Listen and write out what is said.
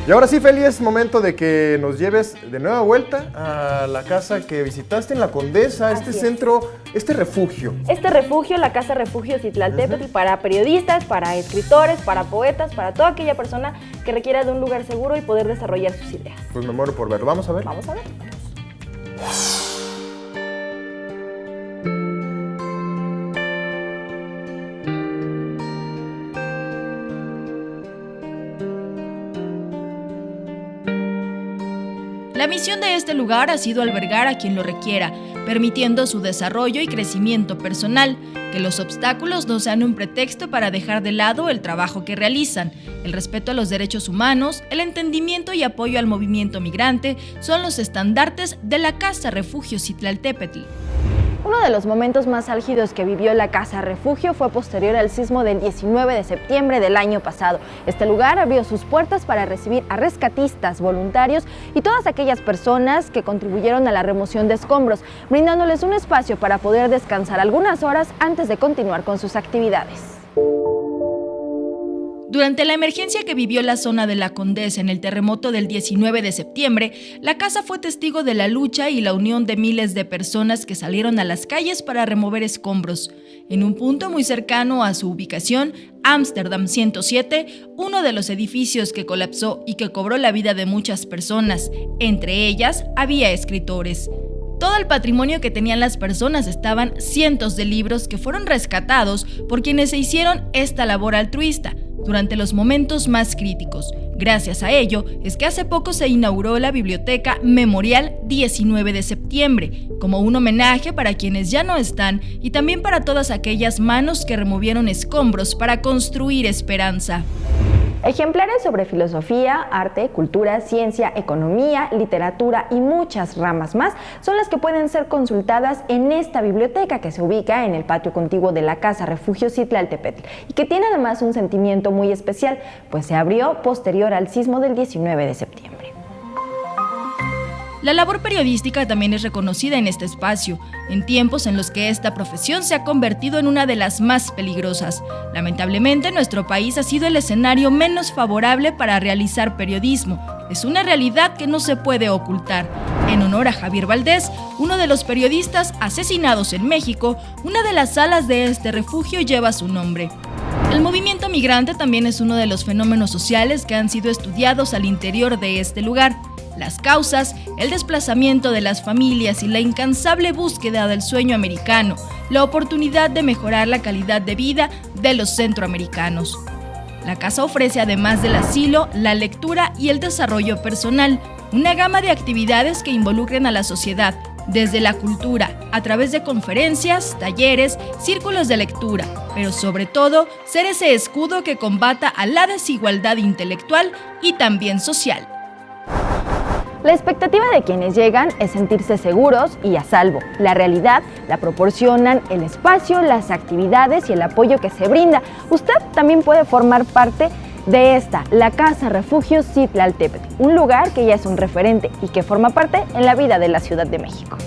Y ahora sí, Feli, es momento de que nos lleves de nueva vuelta a la casa que visitaste en La Condesa, este centro, este refugio. Este refugio, la Casa Refugio Citlaltépetl, para periodistas, para escritores, para poetas, para toda aquella persona que requiera de un lugar seguro y poder desarrollar sus ideas. Pues me muero por verlo. Vamos a ver. Vamos a ver. La misión de este lugar ha sido albergar a quien lo requiera, permitiendo su desarrollo y crecimiento personal, que los obstáculos no sean un pretexto para dejar de lado el trabajo que realizan. El respeto a los derechos humanos, el entendimiento y apoyo al movimiento migrante son los estandartes de la Casa Refugio Citlaltépetl. Uno de los momentos más álgidos que vivió la Casa Refugio fue posterior al sismo del 19 de septiembre del año pasado. Este lugar abrió sus puertas para recibir a rescatistas, voluntarios y todas aquellas personas que contribuyeron a la remoción de escombros, brindándoles un espacio para poder descansar algunas horas antes de continuar con sus actividades. Durante la emergencia que vivió la zona de La Condesa en el terremoto del 19 de septiembre, la casa fue testigo de la lucha y la unión de miles de personas que salieron a las calles para remover escombros. En un punto muy cercano a su ubicación, Ámsterdam 107, uno de los edificios que colapsó y que cobró la vida de muchas personas, entre ellas había escritores. Todo el patrimonio que tenían las personas estaban cientos de libros que fueron rescatados por quienes se hicieron esta labor altruista durante los momentos más críticos. Gracias a ello es que hace poco se inauguró la Biblioteca Memorial 19 de septiembre, como un homenaje para quienes ya no están y también para todas aquellas manos que removieron escombros para construir esperanza. Ejemplares sobre filosofía, arte, cultura, ciencia, economía, literatura y muchas ramas más son las que pueden ser consultadas en esta biblioteca que se ubica en el patio contiguo de la Casa Refugio Citlaltépetl y que tiene además un sentimiento muy especial, pues se abrió posterior al sismo del 19 de septiembre. La labor periodística también es reconocida en este espacio, en tiempos en los que esta profesión se ha convertido en una de las más peligrosas. Lamentablemente, nuestro país ha sido el escenario menos favorable para realizar periodismo. Es una realidad que no se puede ocultar. En honor a Javier Valdés, uno de los periodistas asesinados en México, una de las salas de este refugio lleva su nombre. El movimiento migrante también es uno de los fenómenos sociales que han sido estudiados al interior de este lugar. Las causas, el desplazamiento de las familias y la incansable búsqueda del sueño americano, la oportunidad de mejorar la calidad de vida de los centroamericanos. La casa ofrece, además del asilo, la lectura y el desarrollo personal, una gama de actividades que involucren a la sociedad, desde la cultura, a través de conferencias, talleres, círculos de lectura, pero sobre todo, ser ese escudo que combata a la desigualdad intelectual y también social. La expectativa de quienes llegan es sentirse seguros y a salvo. La realidad la proporcionan el espacio, las actividades y el apoyo que se brinda. Usted también puede formar parte de la Casa Refugio Citlaltépetl, un lugar que ya es un referente y que forma parte en la vida de la Ciudad de México.